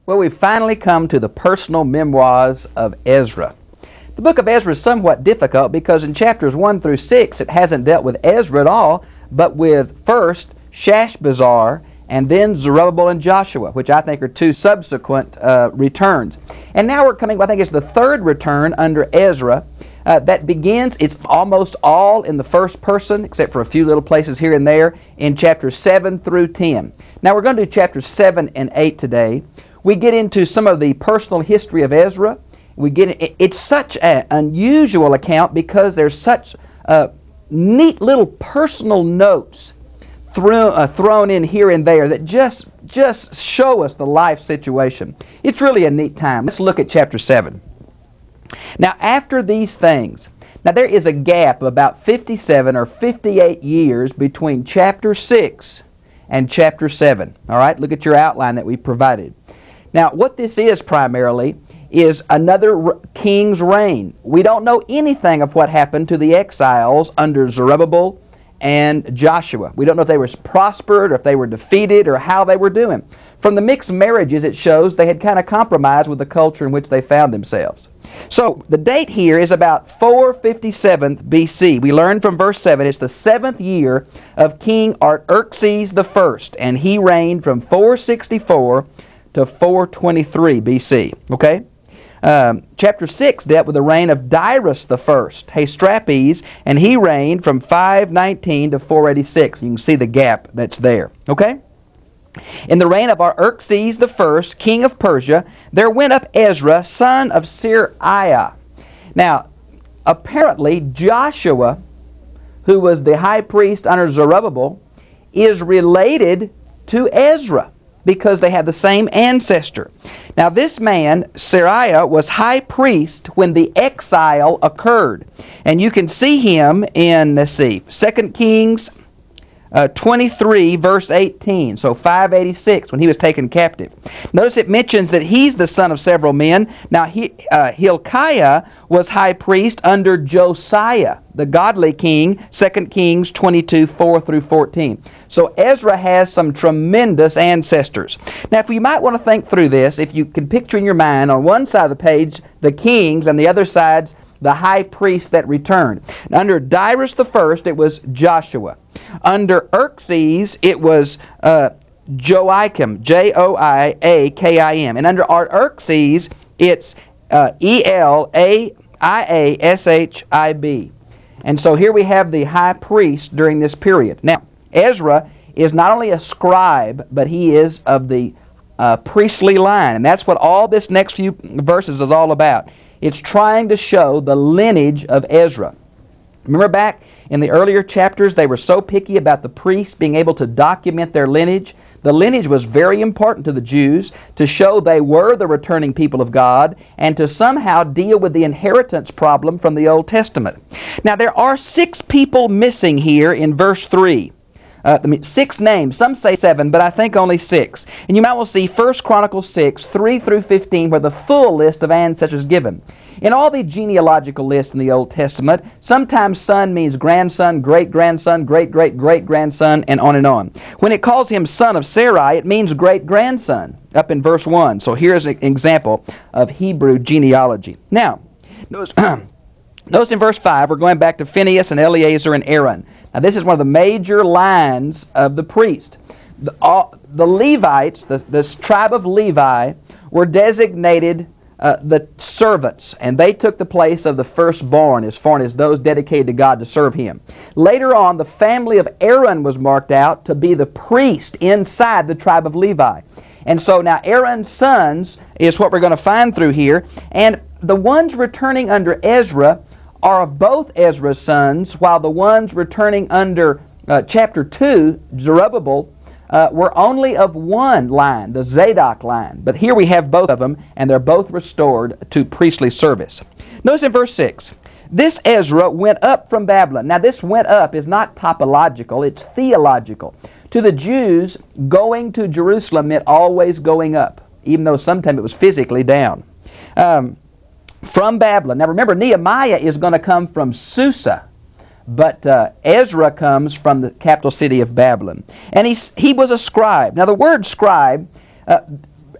Well, we've finally come to the personal memoirs of Ezra. The book of Ezra is somewhat difficult because in chapters 1 through 6 it hasn't dealt with Ezra at all, but with first Shashbazzar and then Zerubbabel and Joshua, which I think are two subsequent returns. And now we're coming, I think it's the third return under Ezra that begins, it's almost all in the first person, except for a few little places here and there, in chapters 7 through 10. Now we're going to do chapters 7 and 8 today. We get into some of the personal history of Ezra. It's such an unusual account because there's such neat little personal notes thrown in here and there that just show us the life situation. It's really a neat time. Let's look at chapter 7. Now, after these things, now there is a gap of about 57 or 58 years between chapter 6 and chapter 7. All right, look at your outline that we provided. Now, what this is primarily is another king's reign. We don't know anything of what happened to the exiles under Zerubbabel and Joshua. We don't know if they were prospered or if they were defeated or how they were doing. From the mixed marriages, it shows they had kind of compromised with the culture in which they found themselves. So the date here is about 457 BC. We learned from verse 7, it's the 7th year of King Artaxerxes I, and he reigned from 464 to 423 BC. Okay? Chapter 6 dealt with the reign of Darius I, Hastrapes, and he reigned from 519 to 486. You can see the gap that's there. Okay? In the reign of Artaxerxes I, king of Persia, there went up Ezra, son of Seraiah. Now, apparently Joshua, who was the high priest under Zerubbabel, is related to Ezra, because they had the same ancestor. Now this man, Seraiah, was high priest when the exile occurred. And you can see him in, 2 Kings 23, verse 18, so 586, when he was taken captive. Notice it mentions that he's the son of several men. Now, Hilkiah was high priest under Josiah, the godly king, 2 Kings 22, 4 through 14. So Ezra has some tremendous ancestors. Now, if you might want to think through this, if you can picture in your mind, on one side of the page, the kings, and the other side's the high priest that returned. Under Darius I, it was Joshua. Under Xerxes, it was Joachim, Joiakim. And under Artaxerxes, it's Eliashib. And so here we have the high priest during this period. Now, Ezra is not only a scribe, but he is of the priestly line. And that's what all this next few verses is all about. It's trying to show the lineage of Ezra. Remember back in the earlier chapters, they were so picky about the priests being able to document their lineage. The lineage was very important to the Jews to show they were the returning people of God and to somehow deal with the inheritance problem from the Old Testament. Now, there are 6 people missing here in verse 3. 6 names. Some say 7, but I think only 6. And you might well see 1 Chronicles 6, 3 through 15, where the full list of ancestors is given. In all the genealogical lists in the Old Testament, sometimes son means grandson, great-grandson, great-great-great-grandson, and on and on. When it calls him son of Sarai, it means great-grandson, up in verse 1. So here's an example of Hebrew genealogy. Now, notice in verse 5, we're going back to Phinehas and Eleazar and Aaron. Now, this is one of the major lines of the priest. The Levites, the tribe of Levi, were designated the servants, and they took the place of the firstborn as far as those dedicated to God to serve Him. Later on, the family of Aaron was marked out to be the priest inside the tribe of Levi. And so now Aaron's sons is what we're going to find through here, and the ones returning under Ezra are of both Ezra's sons, while the ones returning under chapter 2, Zerubbabel, were only of one line, the Zadok line. But here we have both of them, and they're both restored to priestly service. Notice in verse 6, this Ezra went up from Babylon. Now this went up is not topological, it's theological. To the Jews, going to Jerusalem meant always going up, even though sometimes it was physically down. From Babylon. Now remember, Nehemiah is going to come from Susa, but Ezra comes from the capital city of Babylon. And he was a scribe. Now the word scribe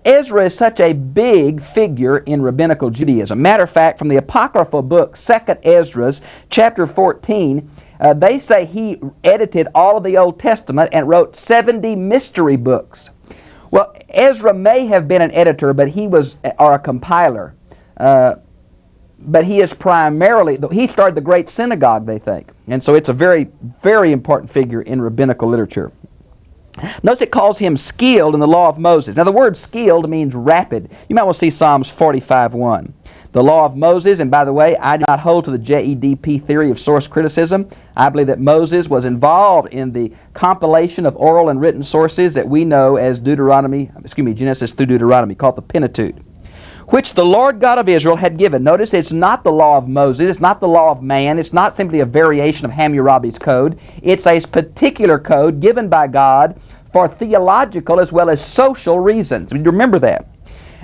Ezra is such a big figure in rabbinical Judaism. Matter of fact, from the apocryphal book, 2nd Ezra, chapter 14, they say he edited all of the Old Testament and wrote 70 mystery books. Well, Ezra may have been an editor, but or a compiler. But he is primarily, he started the great synagogue, they think. And so it's a very, very important figure in rabbinical literature. Notice it calls him skilled in the law of Moses. Now the word skilled means rapid. You might want to see Psalms 45:1. The law of Moses, and by the way, I do not hold to the JEDP theory of source criticism. I believe that Moses was involved in the compilation of oral and written sources that we know as Genesis through Deuteronomy, called the Pentateuch, which the Lord God of Israel had given. Notice it's not the law of Moses, it's not the law of man, it's not simply a variation of Hammurabi's code. It's a particular code given by God for theological as well as social reasons. Remember that.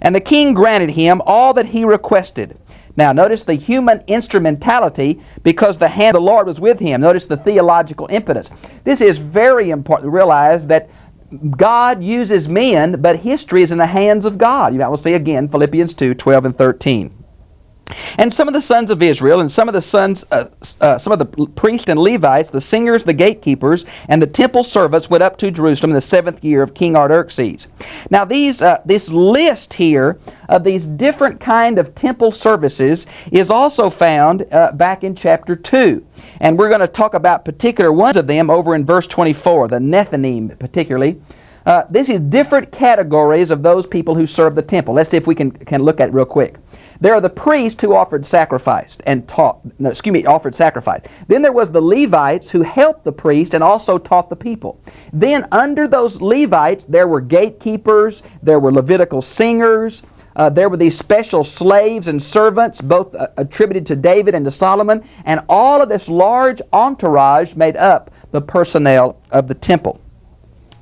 And the king granted him all that he requested. Now notice the human instrumentality, because the hand of the Lord was with him. Notice the theological impetus. This is very important to realize that God uses men, but history is in the hands of God. You will see again Philippians 2:12 and 13. And some of the sons of Israel, and some of the priests and Levites, the singers, the gatekeepers, and the temple servants went up to Jerusalem in the 7th year of King Artaxerxes. Now this list here of these different kind of temple services is also found back in chapter 2. And we're going to talk about particular ones of them over in verse 24, the Nethinim particularly. This is different categories of those people who serve the temple. Let's see if we can look at it real quick. There are the priests who offered sacrifice and offered sacrifice. Then there was the Levites who helped the priest and also taught the people. Then under those Levites, there were gatekeepers, there were Levitical singers, there were these special slaves and servants, both attributed to David and to Solomon, and all of this large entourage made up the personnel of the temple.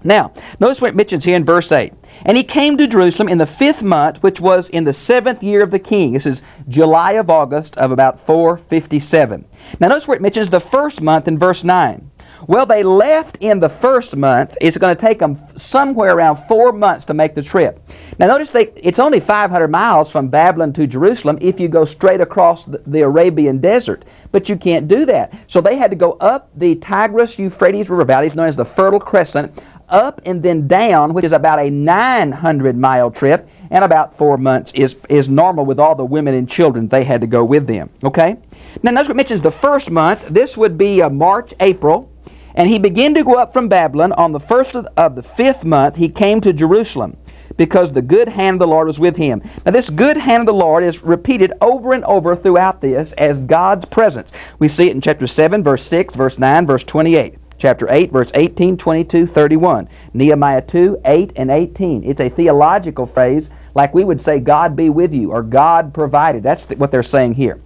Now, notice what it mentions here in verse 8. And he came to Jerusalem in the 5th month, which was in the 7th year of the king. This is July of August of about 457. Now, notice where it mentions the 1st month in verse 9. Well, they left in the 1st month. It's going to take them somewhere around 4 months to make the trip. Now, notice it's only 500 miles from Babylon to Jerusalem if you go straight across the Arabian desert. But you can't do that. So they had to go up the Tigris-Euphrates River valleys, known as the Fertile Crescent, up and then down, which is about a 900-mile trip, and about 4 months is normal with all the women and children they had to go with them. Okay? Now, notice what it mentions the 1st month. This would be March, April. And he began to go up from Babylon on the 1st of the 5th month. He came to Jerusalem because the good hand of the Lord was with him. Now, this good hand of the Lord is repeated over and over throughout this as God's presence. We see it in chapter 7, verse 6, verse 9, verse 28. Chapter 8, verse 18, 22, 31. Nehemiah 2, 8, and 18. It's a theological phrase, like we would say, God be with you, or God provided. That's what they're saying here.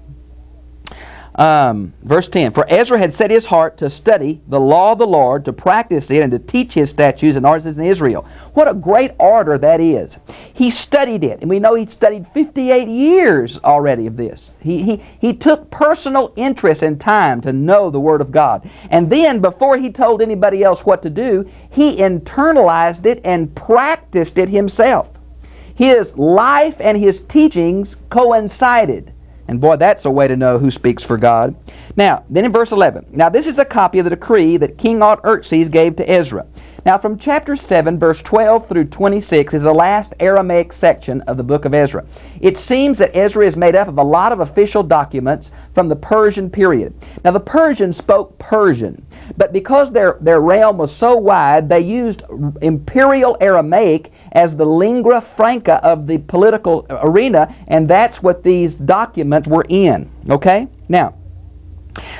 Verse 10, for Ezra had set his heart to study the law of the Lord, to practice it, and to teach his statutes and ordinances in Israel. What a great order that is. He studied it, and we know he studied 58 years already of this. He took personal interest and time to know the Word of God. And then, before he told anybody else what to do, he internalized it and practiced it himself. His life and his teachings coincided. And boy, that's a way to know who speaks for God. Now, then in verse 11. Now, this is a copy of the decree that King Artaxerxes gave to Ezra. Now, from chapter 7, verse 12 through 26 is the last Aramaic section of the book of Ezra. It seems that Ezra is made up of a lot of official documents from the Persian period. Now, the Persians spoke Persian, but because their realm was so wide, they used Imperial Aramaic as the lingua franca of the political arena, and that's what these documents were in. Okay? Now,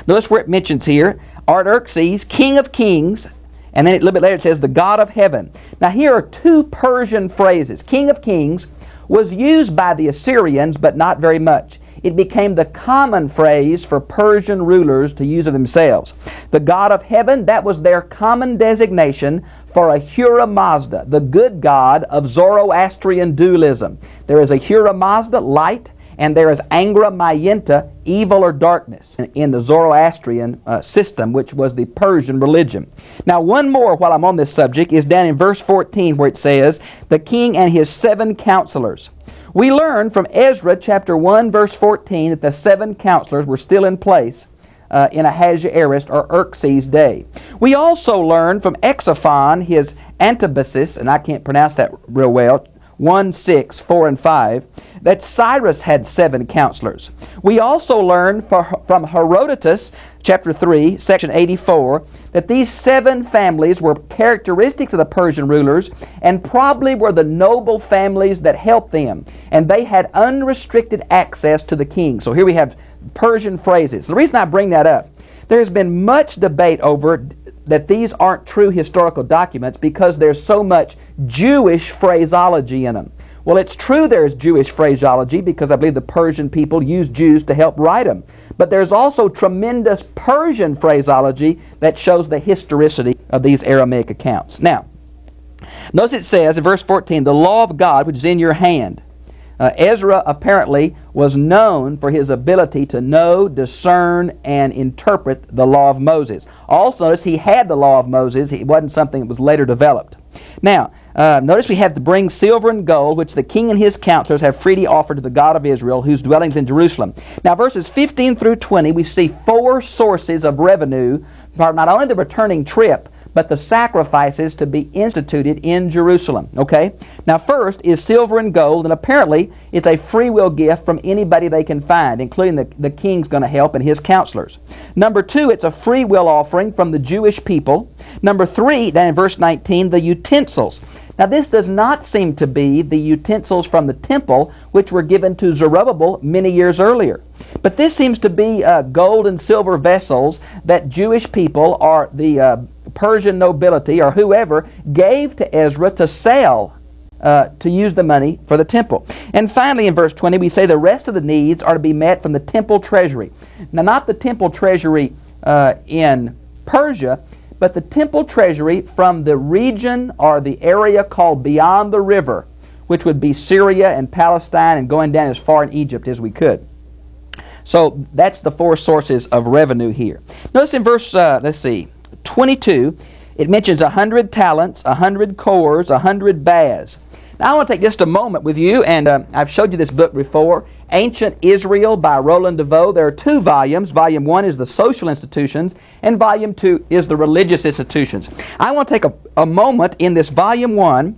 notice where it mentions here, Artaxerxes, king of kings, and then a little bit later it says, the God of heaven. Now, here are two Persian phrases. King of kings was used by the Assyrians, but not very much. It became the common phrase for Persian rulers to use of themselves. The God of heaven, that was their common designation for Ahura Mazda, the good God of Zoroastrian dualism. There is Ahura Mazda, light, and there is angra mayenta, evil or darkness, in the Zoroastrian system, which was the Persian religion. Now, one more while I'm on this subject is down in verse 14 where it says, the king and his 7 counselors. We learn from Ezra chapter 1 verse 14 that the 7 counselors were still in place in Ahasuerus or Xerxes' day. We also learn from Exophon, his Antibasis, and I can't pronounce that real well, 1, 6, 4, and 5, that Cyrus had 7 counselors. We also learn from Herodotus, chapter 3, section 84, that these 7 families were characteristics of the Persian rulers and probably were the noble families that helped them. And they had unrestricted access to the king. So here we have Persian phrases. The reason I bring that up, there's been much debate over that these aren't true historical documents because there's so much Jewish phraseology in them. Well, it's true there's Jewish phraseology because I believe the Persian people used Jews to help write them. But there's also tremendous Persian phraseology that shows the historicity of these Aramaic accounts. Now, notice it says in verse 14, the law of God which is in your hand. Ezra apparently was known for his ability to know, discern, and interpret the law of Moses. Also, notice he had the law of Moses. It wasn't something that was later developed. Now, notice we have to bring silver and gold, which the king and his counselors have freely offered to the God of Israel, whose dwellings in Jerusalem. Now, verses 15 through 20, we see 4 sources of revenue for not only the returning trip, but the sacrifices to be instituted in Jerusalem. Okay? Now, first is silver and gold, and apparently it's a free will gift from anybody they can find, including the king's going to help and his counselors. Number 2, it's a free will offering from the Jewish people. Number 3, down in verse 19, the utensils. Now, this does not seem to be the utensils from the temple, which were given to Zerubbabel many years earlier. But this seems to be gold and silver vessels that Jewish people or the Persian nobility or whoever gave to Ezra to sell, to use the money for the temple. And finally, in verse 20, we say the rest of the needs are to be met from the temple treasury. Now, not the temple treasury in Persia, but the temple treasury from the region or the area called beyond the river, which would be Syria and Palestine and going down as far in Egypt as we could. So that's the 4 sources of revenue here. Notice in verse, 22, it mentions 100 talents, 100 cores, 100 baths. Now I want to take just a moment with you, and I've showed you this book before, Ancient Israel by Roland DeVoe. There are 2 volumes. Volume 1 is the social institutions, and Volume 2 is the religious institutions. I want to take a moment in this Volume 1,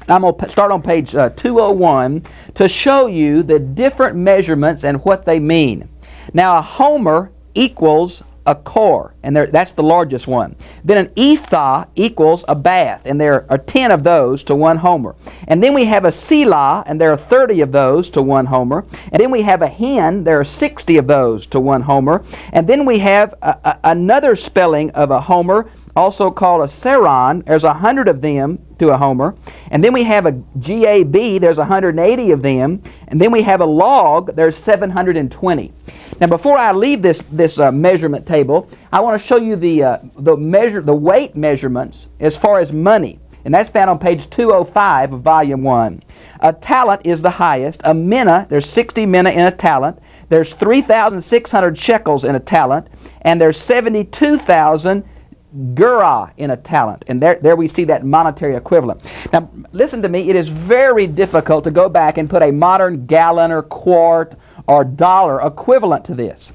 I'm going to start on page 201, to show you the different measurements and what they mean. Now, a homer equals a core, and that's the largest one. Then an ephah equals a bath, and there are 10 of those to 1 homer. And then we have a selah, and there are 30 of those to 1 homer. And then we have a hin, there are 60 of those to 1 homer. And then we have another spelling of a homer, also called a seron. There's 100 of them to a homer. And then we have a gab, there's 180 of them. And then we have a log, there's 720. Now, before I leave this measurement table, I want to show you the weight measurements as far as money, and that's found on page 205 of Volume 1. A talent is the highest. A mina, there's 60 mina in a talent. There's 3,600 shekels in a talent, and there's 72,000 gura in a talent. And there we see that monetary equivalent. Now, listen to me. It is very difficult to go back and put a modern gallon or quart or dollar equivalent to this.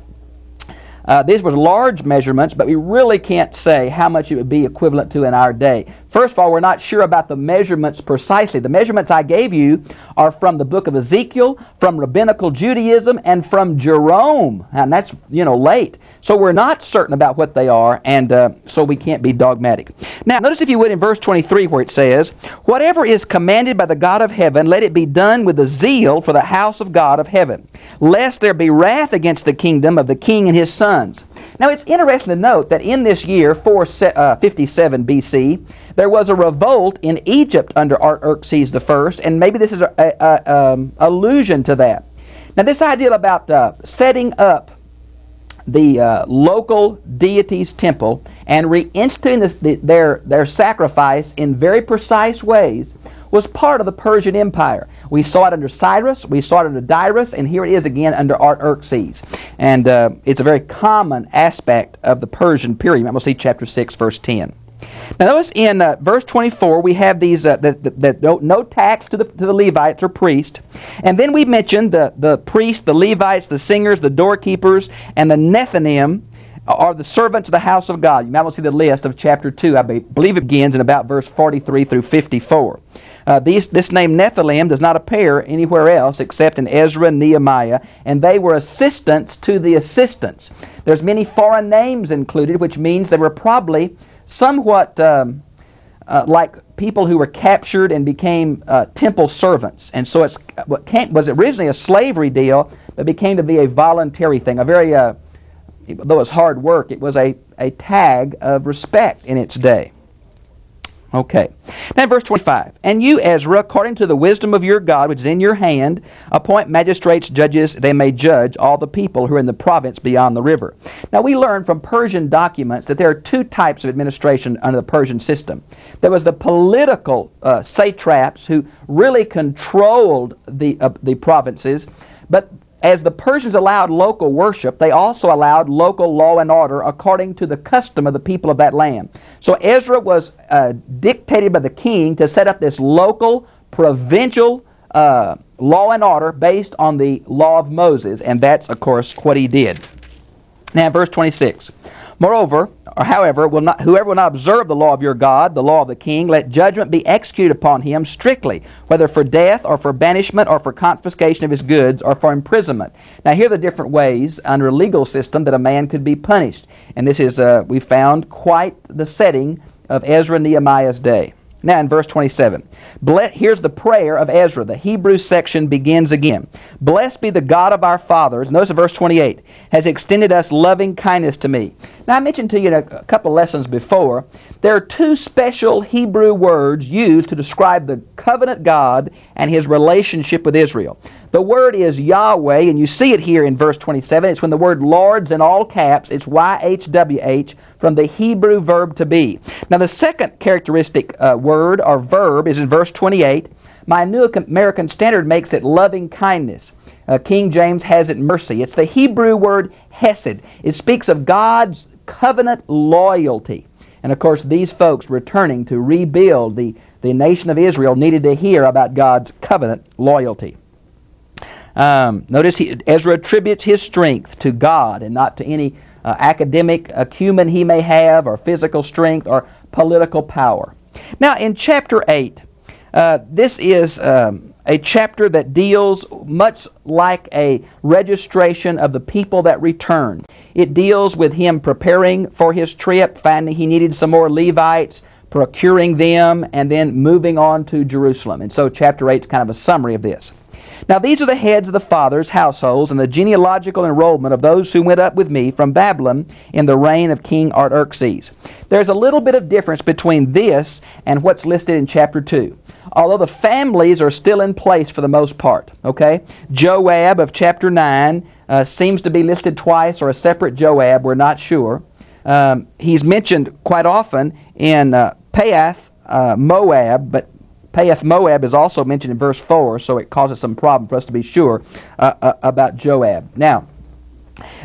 These were large measurements, but we really can't say how much it would be equivalent to in our day. First of all, we're not sure about the measurements precisely. The measurements I gave you are from the book of Ezekiel, from Rabbinical Judaism, and from Jerome. And that's, late. So we're not certain about what they are, and so we can't be dogmatic. Now, notice if you would in verse 23 where it says, whatever is commanded by the God of heaven, let it be done with a zeal for the house of God of heaven, lest there be wrath against the kingdom of the king and his sons. Now, it's interesting to note that in this year, 457 BC, there was a revolt in Egypt under Artaxerxes I, and maybe this is an allusion to that. Now, this idea about setting up the local deity's temple and reinstituting their sacrifice in very precise ways was part of the Persian Empire. We saw it under Cyrus, we saw it under Darius, and here it is again under Artaxerxes. And it's a very common aspect of the Persian period. We'll see chapter 6, verse 10. Now notice in verse 24 we have these no tax to the Levites or priests, and then we mentioned the priests, the Levites, the singers, the doorkeepers, and the Nethinim are the servants of the house of God. You might want to see the list of chapter 2. I believe it begins in about verse 43 through 54. This name Nephilim does not appear anywhere else except in Ezra and Nehemiah, and they were assistants to the assistants. There's many foreign names included, which means they were probably somewhat like people who were captured and became temple servants. And so it was originally a slavery deal, but became to be a voluntary thing. A very, though it's hard work, it was a tag of respect in its day. Okay. Now verse 25. And you, Ezra, according to the wisdom of your God, which is in your hand, appoint magistrates, judges, they may judge all the people who are in the province beyond the river. Now we learn from Persian documents that there are two types of administration under the Persian system. There was the political satraps who really controlled the provinces, but as the Persians allowed local worship, they also allowed local law and order according to the custom of the people of that land. So Ezra was dictated by the king to set up this local, provincial law and order based on the law of Moses, and that's, of course, what he did. Now, verse 26. Moreover, or however, whoever will not observe the law of your God, the law of the king, let judgment be executed upon him strictly, whether for death or for banishment or for confiscation of his goods or for imprisonment. Now, here are the different ways under a legal system that a man could be punished. And this is, we found, quite the setting of Ezra and Nehemiah's day. Now in verse 27, here's the prayer of Ezra. The Hebrew section begins again. Blessed be the God of our fathers. Notice in verse 28, has extended us loving kindness to me. Now I mentioned to you in a couple of lessons before, there are two special Hebrew words used to describe the covenant God and his relationship with Israel. The word is Yahweh, and you see it here in verse 27. It's when the word Lord's in all caps. It's YHWH from the Hebrew verb to be. Now the second characteristic word or verb is in verse 28. My New American Standard makes it loving kindness. King James has it mercy. It's the Hebrew word hesed. It speaks of God's covenant loyalty. And of course these folks returning to rebuild the nation of Israel needed to hear about God's covenant loyalty. Notice Ezra attributes his strength to God and not to any academic acumen he may have, or physical strength, or political power. Now in chapter 8, this is a chapter that deals much like a registration of the people that returned. It deals with him preparing for his trip, finding he needed some more Levites, procuring them, and then moving on to Jerusalem. And so chapter 8 is kind of a summary of this. Now these are the heads of the fathers' households and the genealogical enrollment of those who went up with me from Babylon in the reign of King Artaxerxes. There's a little bit of difference between this and what's listed in chapter 2. Although the families are still in place for the most part. Okay, Joab of chapter 9 seems to be listed twice, or a separate Joab, we're not sure. He's mentioned quite often in Pahath Moab, but Pahath Moab is also mentioned in verse 4, so it causes some problem for us to be sure about Joab. Now,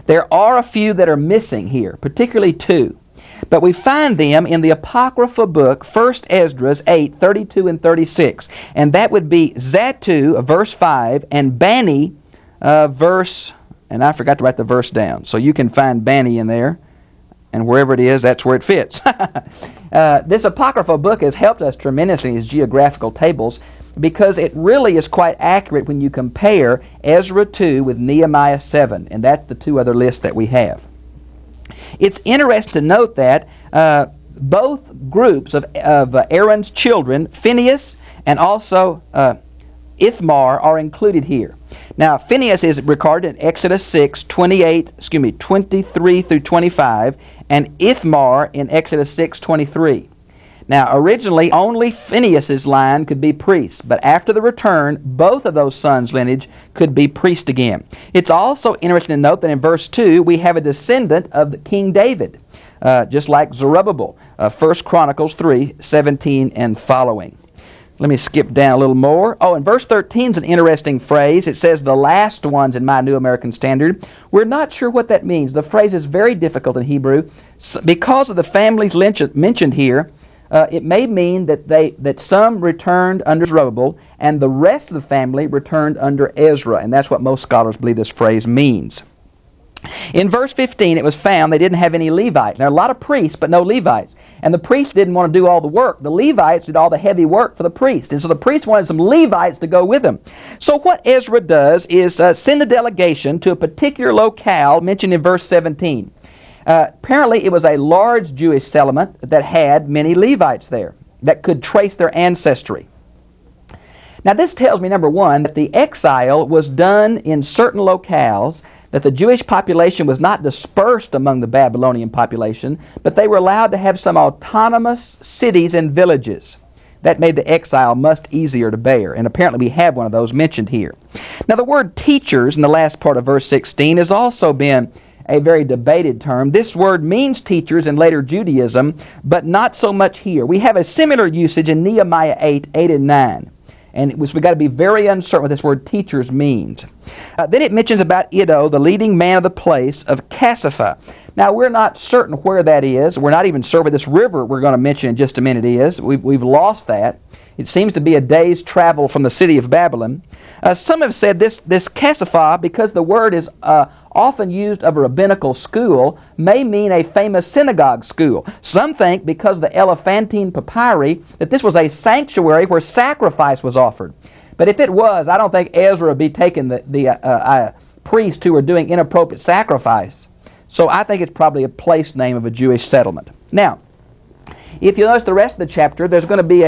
there are a few that are missing here, particularly two. But we find them in the Apocrypha book, 1 Esdras 8, 32 and 36. And that would be Zattu, verse 5, and Bani, verse, and I forgot to write the verse down. So you can find Bani in there. And wherever it is, that's where it fits. This Apocrypha book has helped us tremendously in these geographical tables, because it really is quite accurate when you compare Ezra 2 with Nehemiah 7. And that's the two other lists that we have. It's interesting to note that both groups of Aaron's children, Phinehas and also Ithamar, are included here. Now, Phinehas is recorded in Exodus 6, 23 through 25, and Ithamar in Exodus 6, 23. Now, originally, only Phinehas's line could be priests, but after the return, both of those sons' lineage could be priests again. It's also interesting to note that in verse 2, we have a descendant of King David, just like Zerubbabel, 1 Chronicles 3:17 and following. Let me skip down a little more. Oh, and verse 13 is an interesting phrase. It says, the last ones in my New American Standard. We're not sure what that means. The phrase is very difficult in Hebrew. Because of the families mentioned here, it may mean that some returned under Zerubbabel and the rest of the family returned under Ezra, and that's what most scholars believe this phrase means. In verse 15, it was found they didn't have any Levites. There are a lot of priests, but no Levites. And the priests didn't want to do all the work. The Levites did all the heavy work for the priests. And so the priests wanted some Levites to go with them. So what Ezra does is send a delegation to a particular locale mentioned in verse 17. Apparently, it was a large Jewish settlement that had many Levites there that could trace their ancestry. Now, this tells me, number one, that the exile was done in certain locales, that the Jewish population was not dispersed among the Babylonian population, but they were allowed to have some autonomous cities and villages. That made the exile much easier to bear, and apparently we have one of those mentioned here. Now, the word teachers in the last part of verse 16 has also been a very debated term. This word means teachers in later Judaism, but not so much here. We have a similar usage in Nehemiah 8 and 9. And we've got to be very uncertain what this word teachers means. Then it mentions about Iddo, the leading man of the place of Cassapha. Now, we're not certain where that is. We're not even sure where this river we're going to mention in just a minute is. We've lost that. It seems to be a day's travel from the city of Babylon. Some have said this Cassapha, because the word is often used of a rabbinical school, may mean a famous synagogue school. Some think, because of the Elephantine papyri, that this was a sanctuary where sacrifice was offered. But if it was, I don't think Ezra would be taking the priests who were doing inappropriate sacrifice. So I think it's probably a place name of a Jewish settlement. Now, if you notice the rest of the chapter, there's going to be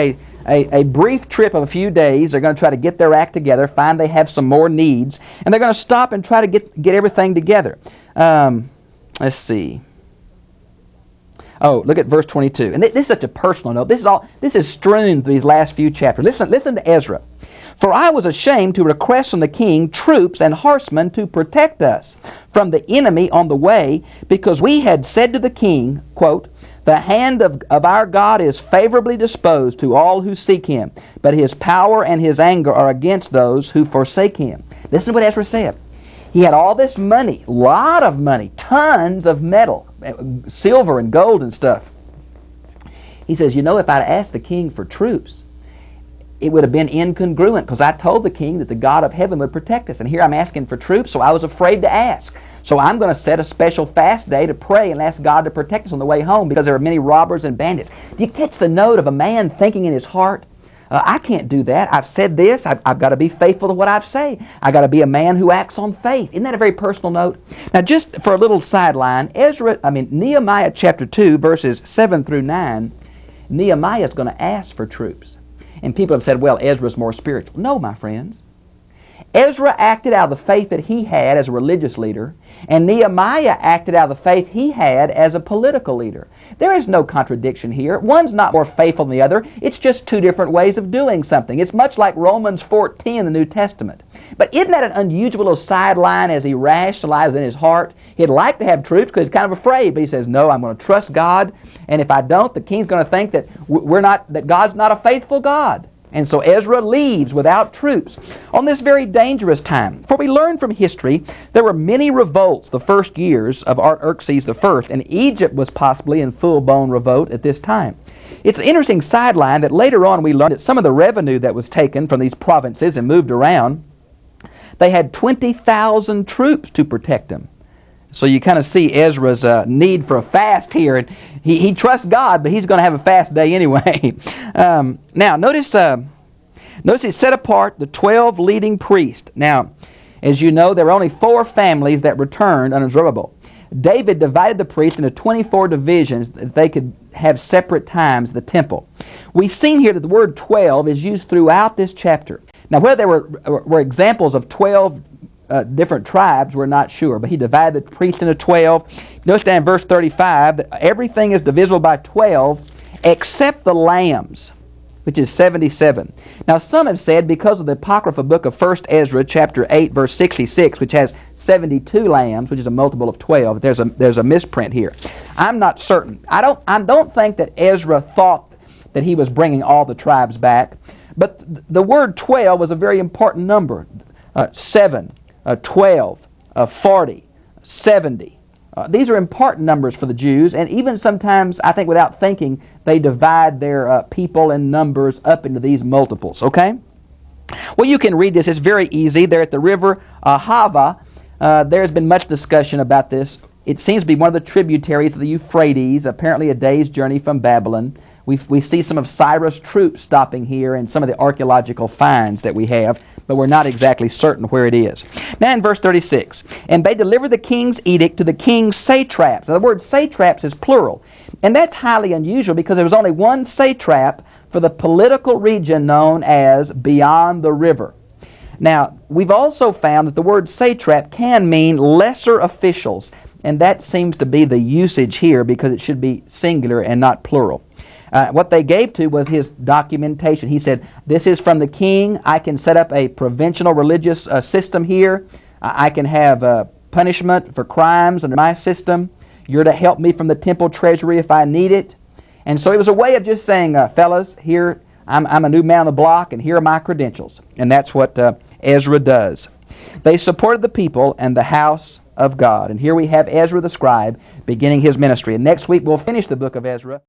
a brief trip of a few days. They're going to try to get their act together, find they have some more needs, and they're going to stop and try to get everything together. Let's see. Oh, look at verse 22. And this is such a personal note. This is strewn through these last few chapters. Listen to Ezra. For I was ashamed to request from the king troops and horsemen to protect us from the enemy on the way, because we had said to the king, quote, the hand of our God is favorably disposed to all who seek him, but his power and his anger are against those who forsake him. Listen to what Ezra said. He had all this money, a lot of money, tons of metal, silver and gold and stuff. He says, if I'd asked the king for troops, it would have been incongruent, because I told the king that the God of heaven would protect us. And here I'm asking for troops, so I was afraid to ask. So I'm going to set a special fast day to pray and ask God to protect us on the way home, because there are many robbers and bandits. Do you catch the note of a man thinking in his heart, I can't do that. I've said this. I've got to be faithful to what I've said. I've got to be a man who acts on faith. Isn't that a very personal note? Now, just for a little sideline, Nehemiah chapter 2, verses 7 through 9, Nehemiah is going to ask for troops. And people have said, well, Ezra's more spiritual. No, my friends. Ezra acted out of the faith that he had as a religious leader, and Nehemiah acted out of the faith he had as a political leader. There is no contradiction here. One's not more faithful than the other. It's just two different ways of doing something. It's much like Romans 14 in the New Testament. But isn't that an unusual little sideline as he rationalizes in his heart? He'd like to have troops because he's kind of afraid, but he says, no, I'm going to trust God, and if I don't, the king's going to think that that God's not a faithful God. And so Ezra leaves without troops on this very dangerous time. For we learn from history there were many revolts the first years of Artaxerxes I, and Egypt was possibly in full-blown revolt at this time. It's an interesting sideline that later on we learned that some of the revenue that was taken from these provinces and moved around, they had 20,000 troops to protect them. So you kind of see Ezra's need for a fast here. And he trusts God, but he's going to have a fast day anyway. Now, notice he set apart the 12 leading priests. Now, as you know, there were only 4 families that returned under Zerubbabel. David divided the priests into 24 divisions that they could have separate times at the temple. We've seen here that the word 12 is used throughout this chapter. Now, whether there were examples of 12 different tribes, we're not sure, but he divided the priest into 12. Notice down in verse 35 that everything is divisible by 12, except the lambs, which is 77. Now some have said because of the apocryphal book of 1 Ezra chapter 8 verse 66, which has 72 lambs, which is a multiple of 12, there's a misprint here. I'm not certain. I don't think that Ezra thought that he was bringing all the tribes back, but the word 12 was a very important number. 7, 12, 40, 70. These are important numbers for the Jews, and even sometimes, I think without thinking, they divide their people and numbers up into these multiples, okay? Well, you can read this. It's very easy. They're at the river Ahava. There's been much discussion about this. It seems to be one of the tributaries of the Euphrates, apparently a day's journey from Babylon. We see some of Cyrus' troops stopping here and some of the archaeological finds that we have, but we're not exactly certain where it is. Now in verse 36, and they delivered the king's edict to the king's satraps. Now the word satraps is plural, and that's highly unusual because there was only one satrap for the political region known as beyond the river. Now, we've also found that the word satrap can mean lesser officials, and that seems to be the usage here because it should be singular and not plural. What they gave to was his documentation. He said, this is from the king. I can set up a provincial religious system here. I can have punishment for crimes under my system. You're to help me from the temple treasury if I need it. And so it was a way of just saying, fellas, here, I'm a new man on the block, and here are my credentials. And that's what Ezra does. They supported the people and the house of God. And here we have Ezra the scribe beginning his ministry. And next week we'll finish the book of Ezra.